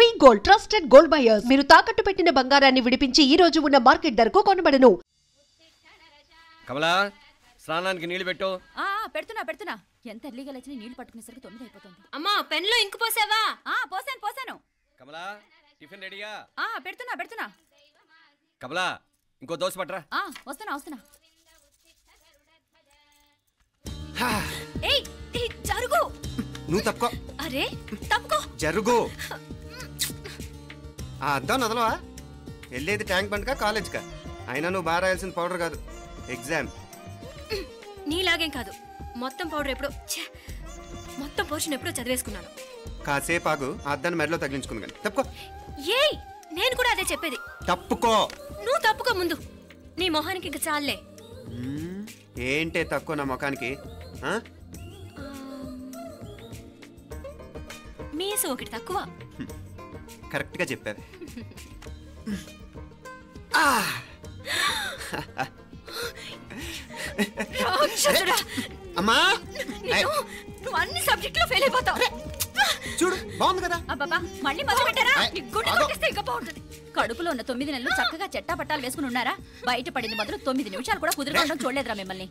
వి gold trusted gold buyers మీరు తాకట్టు పెట్టిన బంగారాన్ని విడిపించి ఈ రోజు ఉన్న మార్కెట్ ధరకు కొనబడను. కమలా స్నానానికి నీళ్లు పెట్టు. పెడుతున్నా ఎంత ఎర్లీగా లేచిన నీళ్లు పట్టుకునేసరికి 9 అయిపోతుంది. అమ్మా పెన్లో ఇంకు పోసావా? పోసాను. కమలా టిఫిన్ రెడీగా? పెడుతున్నా. కమలా ఇంకో దోశ పట్రా. వస్తున్నా. ఏయ్ జరుగు. నువ్వు తప్పుకో. అరే తప్పుకో. జరుగు. అద్దం నదలవా? వెళ్ళేది ట్యాంక్ బండ్కా కాలేజ్కా? అయినా నువ్వు బాగా రాయాల్సిన పౌడర్ కాదు, ఎగ్జామ్. నీలాగేం కాదు, మొత్తం పౌడర్ ఎప్పుడో మొత్తం పోర్షన్ ఎప్పుడో చదివేసుకున్నాను. కాసేపు ఆగు, అద్దాన్ని మెడలో తగిలించుకుంది కానీ. తప్పుకో. ఏయ్ నేను కూడా అదే చెప్పేది. తప్పుకో. నువ్వు తప్పుకో ముందు. నీ మొహానికి ఇంక చాలే. ఏంటే తక్కువ నా ముఖానికి? మీసు ఒకటి తక్కువ. కరెక్ట్ గా చెప్పారు. అమ్మా నువ్వు అన్ని సబ్జెక్టులో ఫెయిల్ అయిపోతావు. చూడు బాగుంది కదా. అబ్బబ్బా మళ్ళీ మొదలు పెట్టారా? ఇంకా బాగుంటుంది. కడుపులో ఉన్న 9 నెలలు చక్కగా చెట్టా పట్టాలు వేసుకుని ఉన్నారా? బయట పడింది మొదలు 9 నిమిషాలు కూడా కుదురుకోవడం చూడలేదురా మిమ్మల్ని.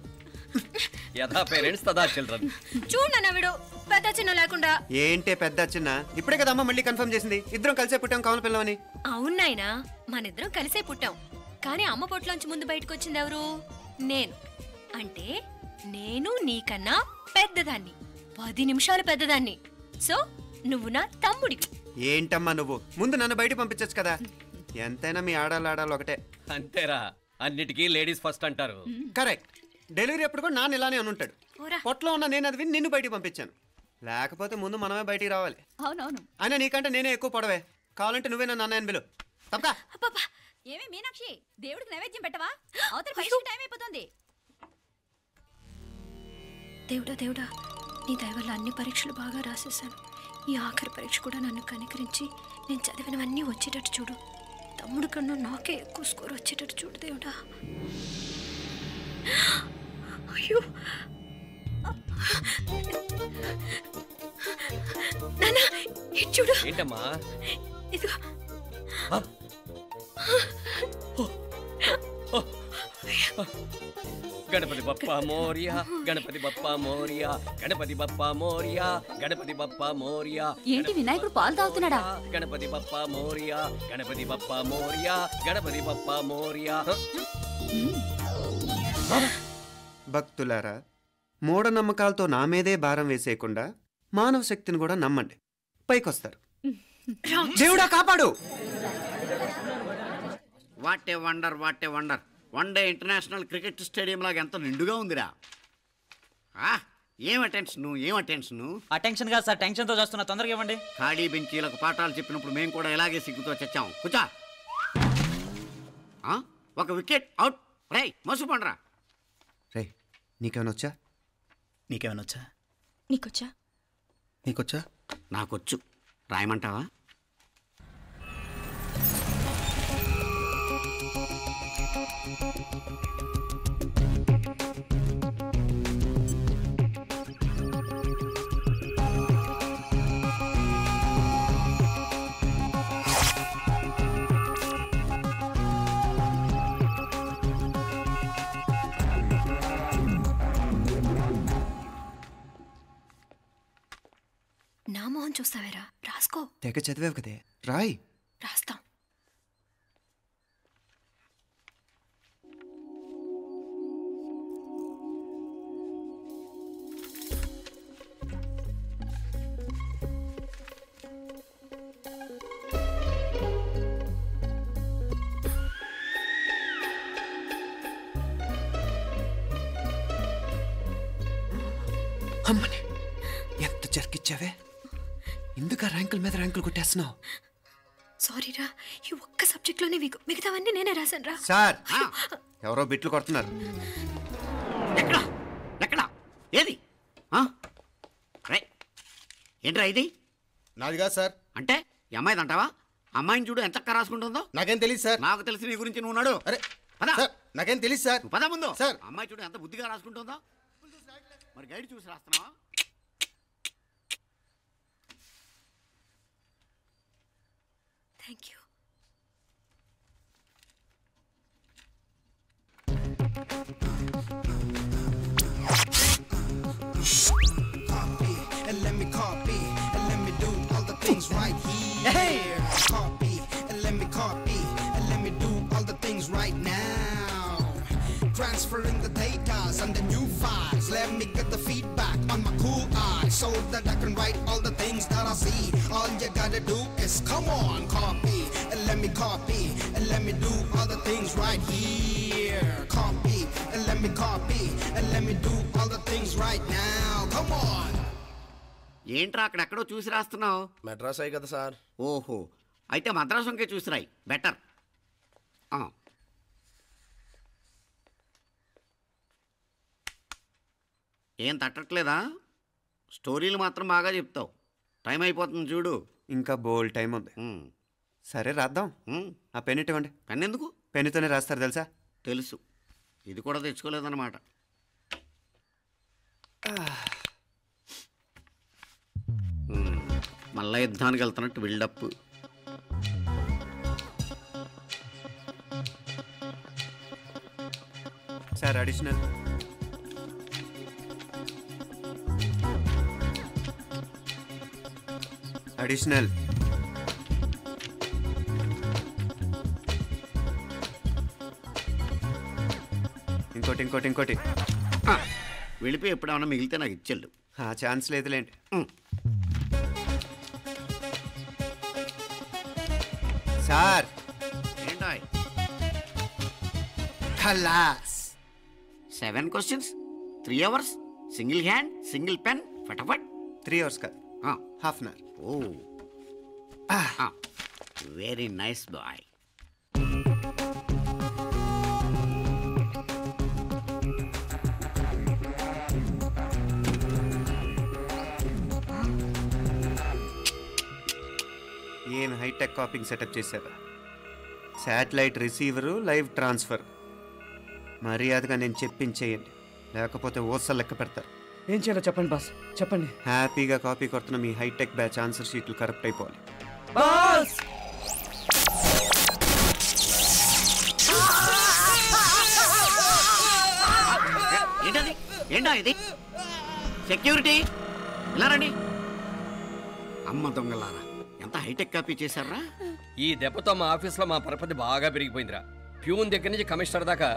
యథా పేరెంట్స్ తదా చిల్డ్రన్. చూడన్న వీడు పెద్ద చిన్న లేకుండా. ఏంటే పెద్ద చిన్న? ఇప్పుడే కదా అమ్మ మళ్ళీ కన్ఫర్మ్ చేసింది ఇద్దరం కలిసే పుట్టాం కావాలి పిల్లవని. అవునాయినా మనిద్దరం కలిసే పుట్టాం, కానీ అమ్మ పొట్లోంచి ముందు బయటకు వచ్చింది ఎవరు? నేను. అంటే నేను నీకన్నా పెద్దదాన్ని, 10 నిమిషాలు పెద్దదాన్ని. సో నువ్వు నా తమ్ముడి. ఏంటమ్మా నువ్వు? ముందు నన్ను బయట పంపించచ్చు కదా. ఎంతైనా మీ ఆడాలి ఒకటే. అంతేరా, అన్నిటికీ లేడీస్ ఫస్ట్ అంటారు. కరెక్ట్. డెలివరీ అప్పుడు కూడా నాన్న ఇలానే అనుంటాడు. పొట్టలో ఉన్న నేను అది విని నిన్ను బయటికి పంపించాను. లేకపోతే ముందు మనమే బయటికి రావాలి. అవునవును. అయినా నీకంటే నేనే ఎక్కువ పొడవే. కావాలంటే నువ్వే నన్ను అన్నయ్యని పిలు. తప్పకా. ఏమి మీనాక్షి, దేవుడికి నైవేద్యం పెట్టవా? అవతల పరీక్ష టైం అయిపోతుంది. దేవుడా నీ దయ వల్ల అన్ని పరీక్షలు బాగా రాసేసాను. ఈ ఆఖరి పరీక్ష కూడా నన్ను కనికరించి నేను చదివినవన్నీ వచ్చేటట్టు చూడు. తమ్ముడు కన్నా నాకే ఎక్కువ స్కోర్ వచ్చేటట్టు చూడు దేవుడా. అయ్యో నాన్న చూడు. ఏంటమ్మా? ఇదిగో. గణపతి బప్పా మోరియా, గణపతి బప్పా మోరియా, గణపతి బప్పా మోరియా, గణపతి బప్పా మోరియా. ఏంటి వినాయకుడు పాలు తాగుతున్నాడా? గణపతి బప్పా మోరియా, గణపతి బప్పా మోరియా, గణపతి బప్పా మోరియా. భక్తులారా, మూఢనమ్మకాలతో నా మీదే భారం వేసేయకుండా మానవ శక్తిని కూడా నమ్మండి, పైకొస్తారు. దేవుడా కాపాడు. What a wonder. One day international cricket stadium లాగా ఎంత నిండుగా ఉందిరా. ఏం అటెన్షన్? అటెన్షన్ కాదు సార్, టెన్షన్తో చేస్తున్నా. తొందరగా ఇవ్వండి. ఖాళీ బెంచీలకు పాఠాలు చెప్పినప్పుడు మేము కూడా ఇలాగే సిగ్గుతో చచ్చాం. కూర్చో. ఒక వికెట్ అవుట్. రై మసు పండ్రా. రే నీకేమైనా వచ్చా? నీకేమైనా వచ్చా? నీకొచ్చా? నాకొచ్చు. రాయమంటావా? నా మోహన్ చూస్తావేరా? రాసుకో. తెగ చదివావు కదే, రాయ్. రాస్తాం. అమ్మని ఎంత జరికిచ్చావే. ఎందుకు ర్యాంకుల మీద ర్యాంకులు కొట్టేస్తున్నావు? సారీరా, ఈ ఒక్క సబ్జెక్ట్లోనే మిగతావన్నీ నేనే రాశాను రా. సార్ ఎవరో బిట్లు కొడుతున్నారు. ఎక్కడ ఏది? ఏంట్రా ఇది? నాది కాదు సార్. అంటే ఈ అమ్మాయిది అంటావా? అమ్మాయిని చూడు ఎంత రాసుకుంటుందో. నాకేం తెలియదు సార్. నాకు తెలిసి నీ గురించి నువ్వు నాడు. అరే సార్, నాకేం తెలియదు సార్. పద ముందు. సార్ అమ్మాయి చూడు ఎంత బుద్ధిగా రాసుకుంటుందో. మరి గైడ్ చూసి రాస్తున్నావా? Thank you. And let me copy, and let me do all the things right here. Copy, and let me copy, and let me do all the things right now. Transferring the data and the new files. Let me get the feedback on my cool eyes so that I can write all the things that I see. All you gotta do is come on, copy, and let me copy, and let me do all the things right here. Copy, and let me copy, and let me do all the things right now. Come on. ఏంట్రా అక్కడెక్కడో చూసి రాస్తున్నావు? మెడ్రాస్ అయ్యి కదా sir. ఓహో, అయితే మద్రాసుకే చూసి రాయి, better. ఏం తట్టట్లేదా? స్టోరీలు మాత్రం బాగా చెప్తావు. టైం అయిపోతుంది చూడు. ఇంకా బోల్డ్ టైం ఉంది. సరే రాద్దాం. ఆ పెన్ ఇవ్వండి. పెన్ ఎందుకు? పెన్నుతోనే రాస్తారు తెలుసా? తెలుసు. ఇది కూడా తెచ్చుకోలేదన్నమాట. మళ్ళా యుద్ధానికి వెళ్తున్నట్టు బిల్డప్. Sir additional. అడిషనల్. ఇంకోటి ఇంకోటి ఇంకోటి. వెళ్ళిపోయి ఎప్పుడేమన్నా మిగిలితే నాకు ఇచ్చెళ్ళు. ఛాన్స్ లేదులేండి. సార్ ఏంటో ఖలాస్. 7 questions, 3 hours, single hand, single pen, ఫటాఫట్. 3 hours కాదు, half an hour. Oh very nice boy. ఏం హైటెక్ కాపింగ్ సెటప్ చేశారా? Satellite receiver, live transfer. మర్యాదగా నేను చెప్పించేయండి, లేకపోతే ఓసలు లెక్క పెడతారు. ఏం చేయాలో చెప్పండి బాస్, చెప్పండి. హ్యాపీగా కాపీ కొడుతున్న మీ హైటెక్ బ్యాచ్ ఆన్సర్ షీట్లు కరెక్ట్ అయిపోవాలి. బాస్ ఏంటది? ఏంటా ఇది? సెక్యూరిటీ ఇలా రండి. అమ్మ దొంగలారా, ఎంత హైటెక్ కాపీ చేశారా? ఈ దెబ్బతో మా ఆఫీస్లో మా పరపతి బాగా పెరిగిపోయిందిరా. ప్యూన్ దగ్గర నుంచి కమిషనర్ దాకా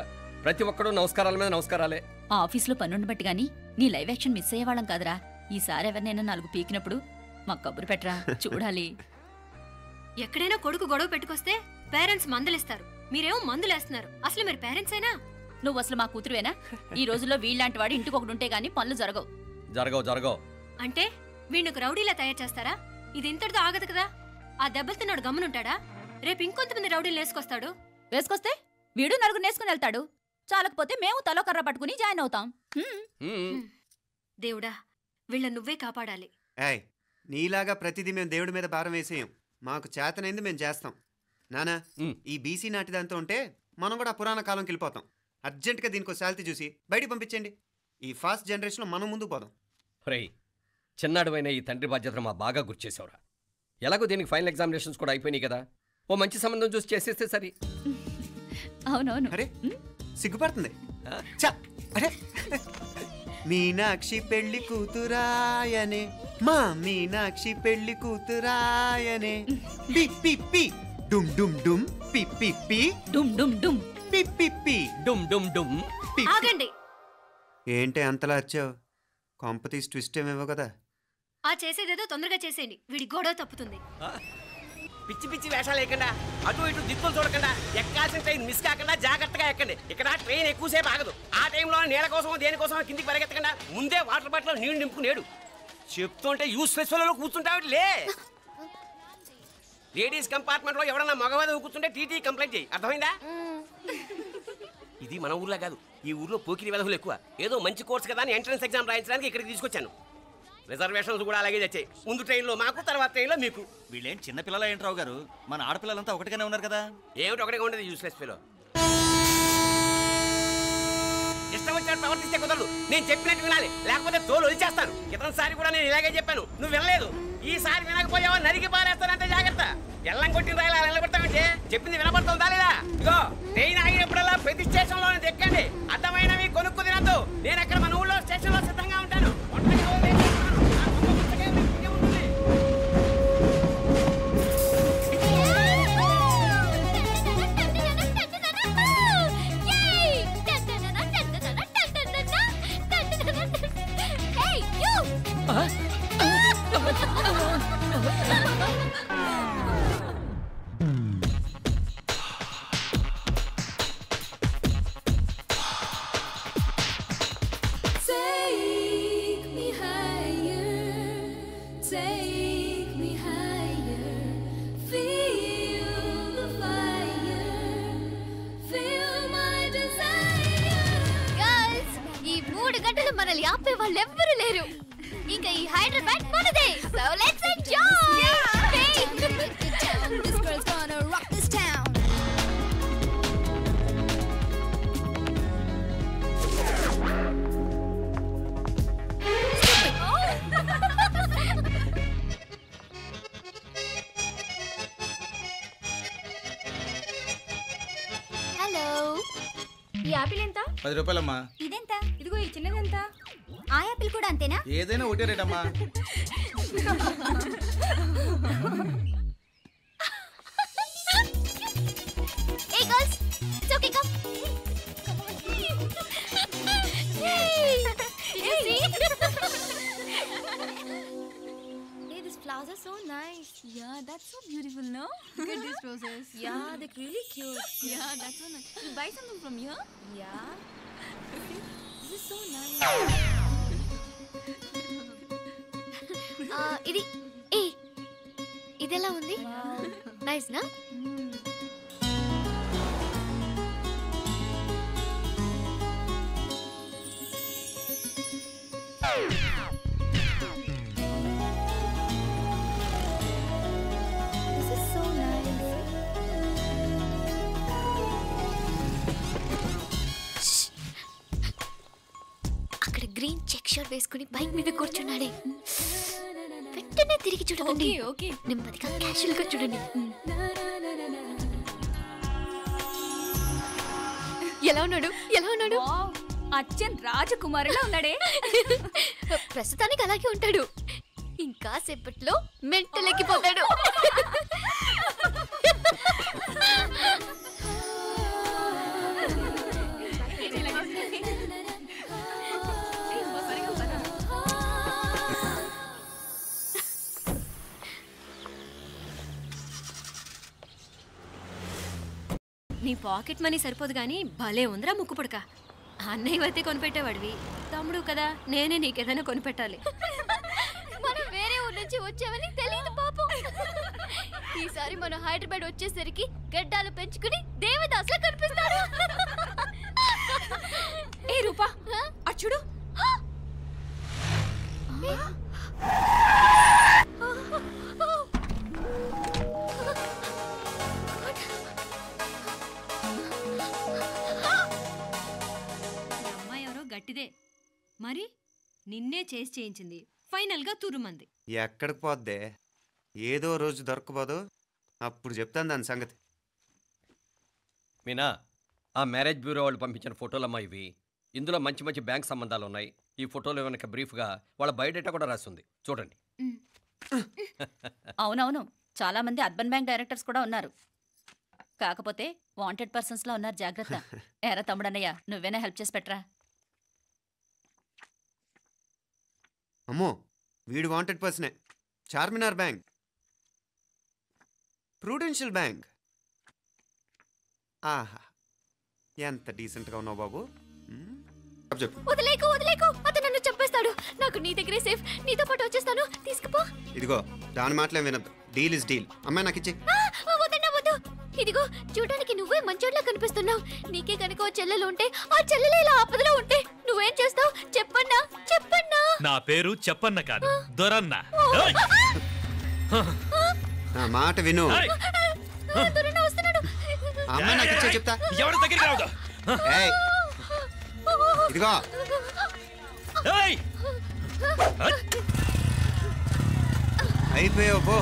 ప్రతి ఒక్కడు నమస్కారాల మీద నమస్కారాలే. ఆ ఆఫీస్లో పనుండి బట్టి గానీ నీ లైవ్ యాక్షన్ మిస్ అయ్యేవాళ్ళం కాదురా. ఈసారి ఎవరినైనా 4 పీకినప్పుడు మాకు కబురు పెట్టరా, చూడాలి. ఎక్కడైనా కొడుకు గొడవ పెట్టుకొస్తే పేరెంట్స్ మందలిస్తారు, మీరేమో మందులేస్తున్నారు. అసలు మీరు పేరెంట్స్ అయినా? నువ్వు అసలు మా కూతురువేనా? ఈ రోజుల్లో వీళ్ళంటి వాడు ఇంటికి ఒకటి ఉంటే గానీ పనులు జరగవు. జరగవు అంటే వీణ్ణకు రౌడీలా తయారు చేస్తారా? ఇది ఇంతటితో ఆగదు కదా. ఆ దెబ్బలు తిన్నాడు గమ్మునుంటాడా? రేపు ఇంకొంతమంది రౌడీలు వేసుకొస్తాడు. వేసుకొస్తే వీడు 4 నేసుకుని వెళ్తాడు. చాలకపోతే మేము తలో కర్ర పట్టుకుని జాయిన్ అవుతాం. దేవుడా, వీళ్ళ నువ్వే కాపాడాలి. ఏయ్, నీలాగా ప్రతిదీ మేము దేవుడి మీద భారం వేసేయం. మాకు చేతనైంది మేము చేస్తాం. నానా, ఈ బీసీ నాటి దాంతో ఉంటే మనం కూడా పురాణ కాలంకి వెళ్ళిపోతాం. అర్జెంటుగా దీనికి శాలిటీ చూసి బయటికి పంపించండి. ఈ ఫాస్ట్ జనరేషన్లో మనం ముందుకు పోదాం. రేయ్, చిన్నాడువైన ఈ తండ్రి బాధ్యతను మా బాగా గుర్చేసావురా. ఎలాగో దీనికి ఫైనల్ ఎగ్జామినేషన్స్ కూడా అయిపోయినాయి కదా, ఓ మంచి సంబంధం చూసి చేసేస్తే సరి. అవునవును. అరే సిగ్గుపడుతుంది. అరే మీనాక్షి పెళ్లి కూతురాయనే, మా మీనాక్షి పెళ్లి కూతురాయనే. పి పి పి డుమ్ డుమ్ డుమ్, పి పి పి డుమ్ డుమ్ డుమ్, పి పి పి డుమ్ డుమ్ డుమ్. ఆగండి. ఏంటి అంతలా వచ్చావు? కాంపతీస్ ట్విస్ట్ ఏమేవో కదా. ఆ చేసేదేదో తొందరగా చేసేయండి, వీడి గొడవ తప్పుతుంది. పిచ్చి పిచ్చి వేషాలు లేకుండా, అటు ఇటు దిక్కులు చూడకుండా, ఎక్కాల్సిన ట్రైన్ మిస్ కాకుండా జాగ్రత్తగా ఎక్కండి. ఇక్కడ ట్రైన్ ఎక్కువసేపు ఆగదు. ఆ టైంలో నీళ్ళ కోసం దేనికోసం కిందికి పరిగెత్తకుండా ముందే వాటర్ బాటిల్ నీళ్లు నింపుకునేడు. చెప్తుంటే యూస్లెస్ లో కూర్చుంటావు. లే, లేడీస్ కంపార్ట్మెంట్ లో ఎవడన్నా మగవాది కూర్చుంటే టీటీ కంప్లైంట్ చేయి. అర్థమైందా? ఇది మన ఊర్లో కాదు, ఈ ఊర్లో పోకిరి వెధవులు ఎక్కువ. ఏదో మంచి కోర్స్ కదా అని ఎంట్రన్స్ ఎగ్జామ్ రాయించడానికి ఇక్కడికి తీసుకొచ్చాను. రిజర్వేషన్స్ కూడా అలాగే తెచ్చాయి. ముందు ట్రైన్లో మాకు, తర్వాత ట్రైన్లో మీకు. వీళ్ళేం చిన్నపిల్లలు ఏంటి రావు గారు? మన ఆడపిల్లలంతా ఒకటిగానే ఉన్నారు కదా. ఏమిటి ఒకటిగా ఉండేది యూస్లెస్ ఫెలో. ఇష్టం వచ్చినట్టు ప్రవర్తిస్తే కుదరదు. నేను చెప్పినట్టు వినాలి, లేకపోతే తోలు వదిలేస్తాను. ఇతనిసారి కూడా నేను ఇలాగే చెప్పాను, నువ్వు వినలేదు. ఈసారి వినకపోయావా నరికి పారేస్తానంటే జాగ్రత్త. ఎల్లం కొట్టిన రాయాలి ఏంటి చెప్పింది వినపడుతుందా లేదా? ఇగో ట్రైన్ ఆగినప్పుడల్లా ప్రతి స్టేషన్ లో ఎక్కండి. అర్థమైనవి కొనుక్కు తినద్దు. నేను ఎక్కడ మన ఊళ్ళో స్టేషన్ లో సిద్ధంగా ఉంటాను. మనల్ని ఆపే వాళ్ళు ఎవ్వరూ లేరు. ఇంకా ఈ హైదరాబాద్ మనదే. So let's enjoy. This girl's gonna rock this town. Hello, ఈ యాపిల్ ఎంత? 10 రూపాయలమ్మా. ఇదెంత? ఇదిగో ఈ చిన్నదెంత? ఆ యాపిల్ కూడా అంతేనా? ఏదైనా ఒకటే రేట్ అమ్మా. Hey girls, it's okay, come. Yay! Did you see? Hey, these flowers are so nice. Yeah, that's so beautiful, no? Look at these roses. Yeah, they're really cute. Yeah, that's so nice. You buy something from here? Yeah. This is so nice. ఇది ఇదెలా ఉంది? Nice నా? This is so nice. అక్కడ green check shirt వేసుకుని bike మీద కూర్చున్నాడే. వెంటనే తిరిగి చూడండి. ఓకే నెమ్మదిగా క్యాషువల్ గా చూడండి. ఎలా ఉన్నాడు? ఎలా ఉన్నాడు? అచ్చన్ రాజకుమారులా ఉన్నాడే. ప్రస్తుతానికి అలాగే ఉంటాడు. ఇంకా సేపట్లో మెంటల్ ఎక్కిపోతాడు. నీ పాకెట్ మనీ సరిపోదు గానీ భలే ఉందిరా ముక్కు పుడక. అన్నయ్య అయితే కొనిపెట్టేవాడివి, తమ్ముడు కదా నేనే నీకేదైనా కొనిపెట్టాలి. మనం వేరే ఊరు నుంచి వచ్చామని తెలియదు పాపం. ఈసారి మనం హైదరాబాద్ వచ్చేసరికి గడ్డాలు పెంచుకుని దేవదాసులా కనిపిస్తారు. ఏ రూపా అచ్చుడు. అమ్మాయి ఎవరో గట్టిదే మరి, నిన్నే చేసి చేయించింది. ఫైనల్ గా తురుమంది. ఎక్కడికి పోద్దే? ఏదో రోజు దొరకబోదు, అప్పుడు చెప్తాను దాని సంగతి. మీనా, ఆ మ్యారేజ్ బ్యూరో వాళ్ళు పంపించిన ఫోటోలమ్మా ఇవి. ఇందులో మంచి మంచి బ్యాంక్ సంబంధాలు ఉన్నాయి. ఈ ఫోటోలో వెనక బ్రీఫ్గా వాళ్ళ బయోడేటా కూడా రాస్తుంది, చూడండి. అవునవును, చాలా మంది అర్బన్ బ్యాంక్ డైరెక్టర్స్ కూడా ఉన్నారు. కాకపోతే వాంటెడ్ పర్సన్స్ లో ఉన్నారు, జాగ్రత్త. ఎరా తమ్ముడన్నయ్య, నువ్వేనా హెల్ప్ చేసి పెట్టరా. అమ్మో, వీడు వాంటెడ్ పర్సనే. Charminar Bank, Prudential Bank. ఆహా, ఎంత డీసెంట్గా ఉన్నావు బాబు. చెప్పు. వదిలేకు వదిలేకు, అతను నన్ను చంపేస్తాడు. నాకు నీ దగ్గరే సేఫ్. నీతో పాటు వచ్చేస్తాను, తీసుకుపో. ఇదిగో, దాని మాటలే వినద్దు. Deal is deal. అమ్మాయి నాకు ఇచ్చే. వద్దన్నా వద్దు. ఇదిగో, చూడడానికి నువ్వే మంచోట్లా కనిపిస్తున్నావు. నీకే కనుక ఓ చెల్లెలు ఉంటే, ఆ చెల్లెలు ఇలా ఆపదలో ఉంటే నువ్వేం చేస్తావు? చెప్పన్నా చెప్పన్నా. నా పేరు చెప్పన్న కాదు, దొరన్న. నా మాట విను. దొరన్న వస్తున్నాడు. అమ్మాయి నాకు ఇచ్చే, చెప్తా. ఎవరి దగ్గరికి రావద్దు. ఇదిగో, అయిపోయావు పో.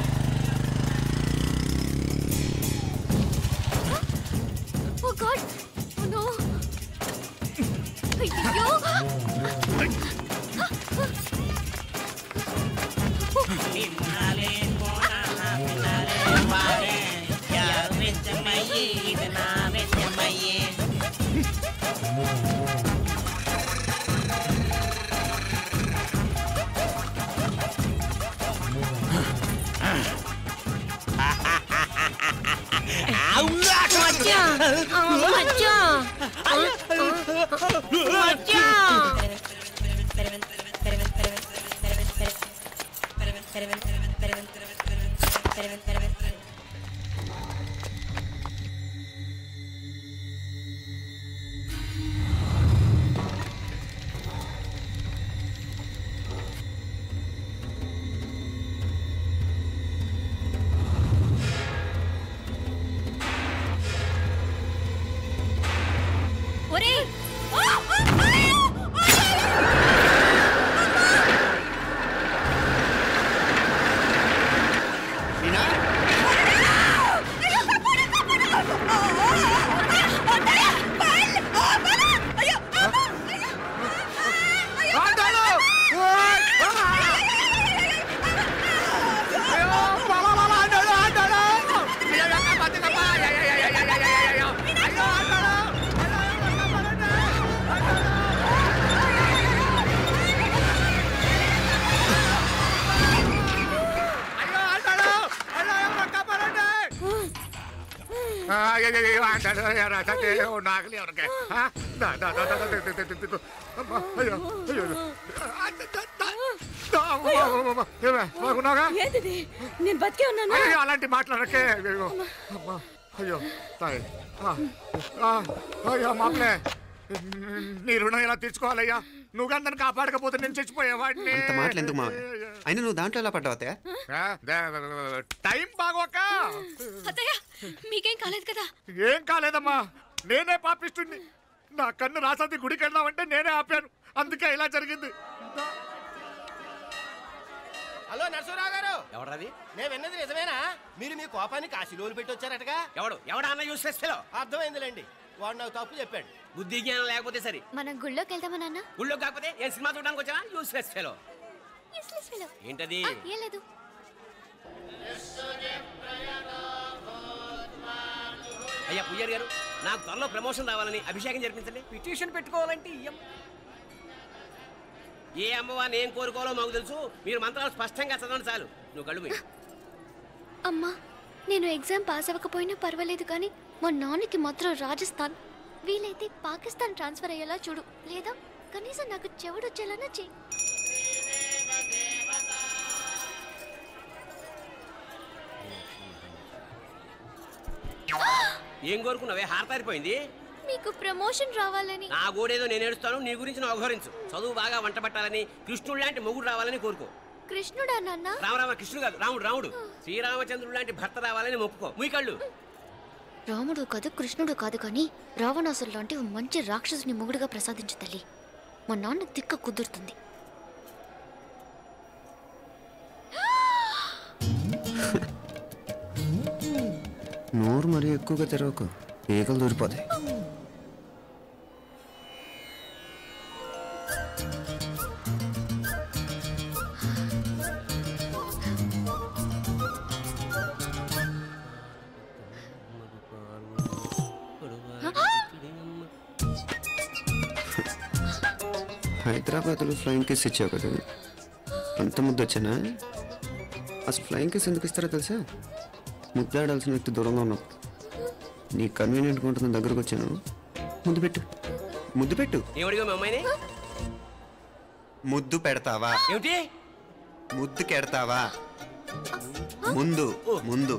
నేను బతికే ఉన్నాను. అలాంటి మాట్లాడకే. అయ్యో తాయి అయ్యో మామలే, నీ రుణం ఎలా తీర్చుకోవాలయ్యా? నువ్వు అందరిని కాపాడకపోతే నేను చచ్చిపోయేవాడిని. అంత మాటలు ఎందుకు మా? అయినా నువ్వు దాంట్లో ఎలా పడ్డావు? టైం బాగోక. మీకేం కాలేదు కదా? ఏం కాలేదమ్మా, నేనే పాపిస్తుంది. నా కన్ను రాసాది గుడికి వెళ్దామంటే నేనే ఆపాను, అందుకే ఇలా జరిగింది. హలో నరసరావు గారు. ఎవరది? నేను విన్నది నిజమేనా? మీరు మీ కోపాన్ని కాశీలోలు పెట్టి వచ్చారటగా? ఎవడా అన్న యూస్లెస్ ఫెలో? అర్థమైందిలేండి, వాడు నాకు తప్పు చెప్పాడు. బుద్ధి జ్ఞానం లేకపోతే సరే. మనం గుళ్ళోకి వెళ్దామా నాన్న? గుళ్ళో కాకపోతే ఏం సినిమా చూడడానికి వచ్చావా? Useless fellow. ఏంటది? ఏం లేదు. అయ్యా పూజారి గారు, నాకు త్వరలో ప్రమోషన్ రావాలని అభిషేకం జరిపించండి. పిటిషన్ పెట్టుకోవాలంటే ఏ అమ్మవారిని ఏం కోరుకోవాలో మాకు తెలుసు. మీరు మంత్రాలు స్పష్టంగా చదవండి చాలు. నువ్వు కళ్ళు పోయి. అమ్మా, నేను ఎగ్జామ్ పాస్ అవ్వకపోయినా పర్వాలేదు, కానీ మా నాన్నకి మాత్రం రాజస్థాన్, వీలైతే పాకిస్తాన్ ట్రాన్స్ఫర్ అయ్యేలా చూడు, లేదా కనీసం నాకు చెవుడొచ్చేలానా చెయ్యి. ఏం కోరుకున్నావే? హారతారిపోయింది. మీకు ప్రమోషన్ రావాలని. నా గోడేదో నేను ఏడుస్తాను, నీ గురించి నువ్వు అఘోరించు. చదువు బాగా వంట పట్టాలని, కృష్ణుడు లాంటి మొగుడు రావాలని కోరుకో. కృష్ణుడా నాన్న? రామరామ కృష్ణుడు కాదు, రాముడు. రాముడు శ్రీరామచంద్రుడు లాంటి భర్త రావాలని మొక్కుకో. మీ కళ్ళు. రాముడు కాదు, కృష్ణుడు కాదు, కానీ రావణాసురు లాంటి మంచి రాక్షసుని మొగుడుగా ప్రసాదించు తల్లి. మా నాన్న తిక్క కుదురుతుంది. నోరు మరీ ఎక్కువగా తెరవకు, ఈగలు దూరిపోతాయి. హైదరాబాద్లో ఫ్లయింగ్ కిస్ ఇచ్చావు కదా, అంత ముద్దు వచ్చానా? అసలు ఫ్లయింగ్ కిస్ ఎందుకు ఇస్తారో తెలుసా? ముద్దాడాల్సిన వ్యక్తి దూరంగా ఉన్నావు. నీ కన్వీనియంట్గా ఉంటుంది, దగ్గరకు వచ్చాను. ముద్దు పెట్టు, ముద్దు పెట్టు. ఏమడిగా మీ అమ్మాయిని? ముద్దు పెడతావా? ఏమిటి? ముద్దు కెడతావా? ముందు ముందు.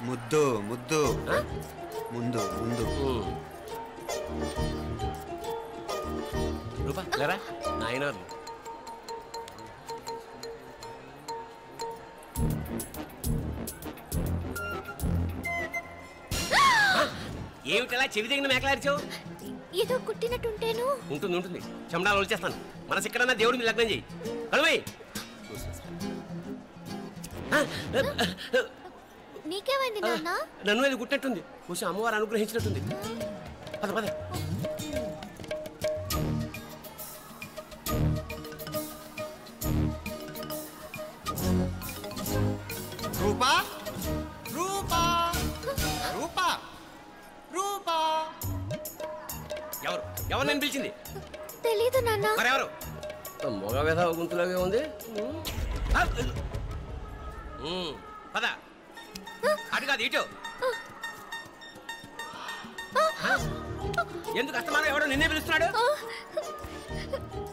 ముద్దు ముద్దు, ముందు ముందు. రూపా లేరా నాయన ఏమిటలా చెవి దగ్గర మేకలారిచావు? ఏదో కుట్టినట్టుంటేను. ఉంటుంది ఉంటుంది, చెమడాలు వచ్చేస్తాను. మనసు ఎక్కడన్నా దేవుడి మీద లగ్నం చేయి. కలువై నీకేమైంది నాన్న? నన్ను అది కుట్టినట్టుంది, కొంచెం అమ్మవారు అనుగ్రహించినట్టుంది. పద పద. రూపా రూపా రూపా రూపా. ఎవరు ఎవరు నన్ను పిలిచింది? తెలీదు నాన్న. మరెవరు? మగ వేధ గుంతులాగే ఉంది. పద. అటు కాదు ఇటు. ఎందుకు అస్తమానం ఎవడో నిన్నే పిలుస్తున్నాడు?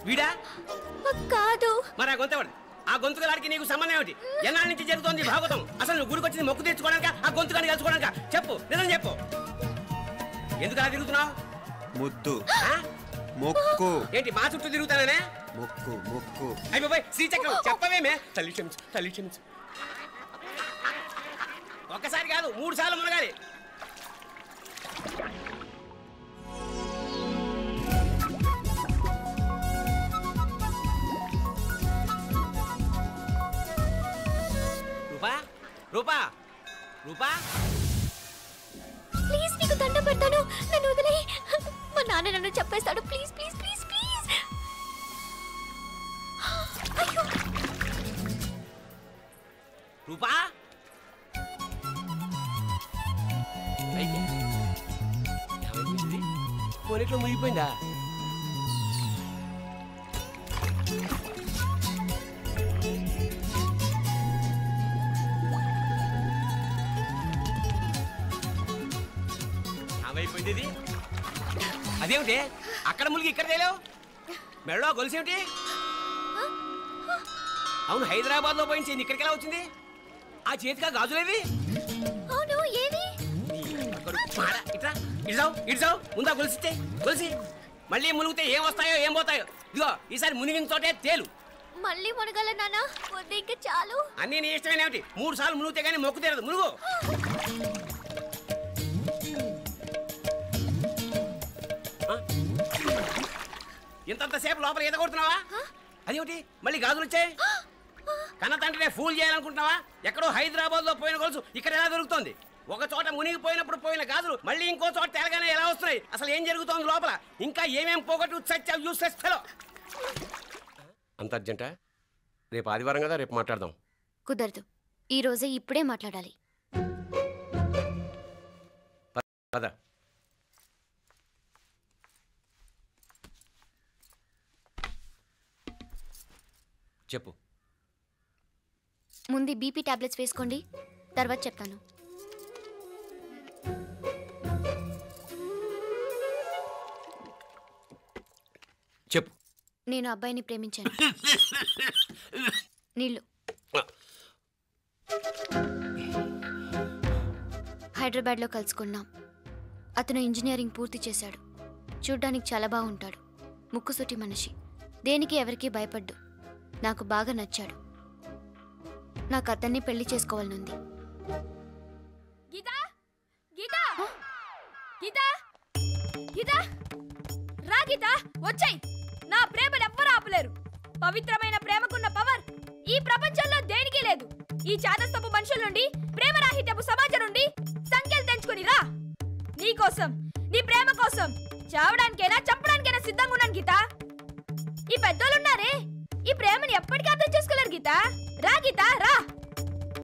వీడా కాదు. మరి ఆ గొంతు ఎవడు? ఆ గొంతుకలాడికి నీకు సంబంధం ఏమిటి? ఎన్నాళ్ళ నుంచి జరుగుతోంది భాగవతం? అసలు నువ్వు గుడికి వచ్చింది మొక్కు తీర్చుకోవడానిక, ఆ గొంతుకాన్ని కలుసుకోవడానిక? చెప్పు, నిజం చెప్పు. ఎందుకు అలా తిరుగుతున్నావు? ముద్దు మొక్కు. ఏంటి మా చుట్టూ తిరుగుతానే? మొక్కు మొక్కు. అయిపోయి శ్రీచక్రం చెప్పవేమే? తల్లి క్షమించు, తల్లి క్షమించు. ఒక్కసారి కాదు 3 సార్లు మునగాలి. రూపా రూపా రూపా ప్లీజ్ నీకు దండం పెడతాను, నన్ను వదిలేయ్. మా నాన్న నన్ను చెప్పేస్తాడు. Please please please please. అయ్యో రూపా పోనీట్లో మునిగిపోయిందా? ఏమైపోయింది ఇది? అదేమిటి అక్కడ మునిగి ఇక్కడ తేలేవు? మెడలో గొలుసు ఏమిటి? అవును, హైదరాబాద్ లో పోయించింది, ఇక్కడికి ఎలా వచ్చింది? ఆ చేతిగా గాజులేవి? అవును, ఏవి? ఇట్రా ఇడ్సావు ముందా గొలిసితే గొలిసి మళ్ళీ మునిగితే ఏం వస్తాయో ఏం పోతాయో. ఇదిగో ఈసారి మునిగిన చోటే తేలు. మళ్ళీ మునగల నాన్న, వద్దు ఇంకా చాలు. అన్నీ నీ ఇష్టమైన ఏమిటి? 3 సార్లు మునిగితే కానీ మొక్కు తీరదు. మునుగు. ఇంతంతసేపు లోపల ఈత కొడుతున్నావా? అదేమిటి మళ్ళీ గాజులు వచ్చాయి? కన్న తండ్రినే ఫూల్ చేయాలనుకుంటున్నావా? ఎక్కడో హైదరాబాద్ లో పోయిన గొలుసు ఇక్కడ ఎలా దొరుకుతుంది? ఒక చోట మునిగిపోయినప్పుడు పోయిన గాజులు మళ్ళీ ఇంకో చోట తేలగానే ఎలా వస్తున్నాయి? అసలు ఏం జరుగుతోంది లోపల? ఇంకా ఏమేం పోగొట్టు చచ్చావు యూస్లెస్ ఫెలో. అంత అర్జెంటా? రేపు ఆదివారం కదా, రేపు మాట్లాడదాం. కుదరదు, ఈ రోజే ఇప్పుడే మాట్లాడాలి. పద. చెప్పు. ముందు బీపీ టాబ్లెట్స్ వేసుకోండి, తర్వాత చెప్తాను. చెప్పు. నేను అబ్బాయిని ప్రేమించాను. నీళ్ళు. హైదరాబాద్లో కలుసుకున్నాం. అతను ఇంజనీరింగ్ పూర్తి చేశాడు. చూడ్డానికి చాలా బాగుంటాడు. ముక్కుసూటి మనిషి. దేనికి ఎవరికీ భయపడ్డు. నాకు బాగా నచ్చాడు. నాకు అతన్ని పెళ్లి చేసుకోవాలనుంది. గీతా గీతా గీతా గీతా రా గీతా, వచ్చేయ్. నా ప్రేమను ఎవ్వరూ ఆపలేరు. పవిత్రమైన ప్రేమకున్న పవర్ ఈ ప్రపంచంలో దేనికి లేదు. ఈ చాదస్తపు మనుషుల నుండి, ప్రేమరాహిత్యపు సమాజం నుండి సంఖ్యలు తెంచుకుని రా. నీ కోసం, నీ ప్రేమ కోసం చావడానికైనా చంపడానికైనా సిద్ధంగా ఉన్నాను గీతా. ఈ పెద్దోళ్ళున్నారే, ఈ ప్రేమని ఎప్పటికీ అర్థం చేసుకోలేరు గీతా. రా గీతా రా.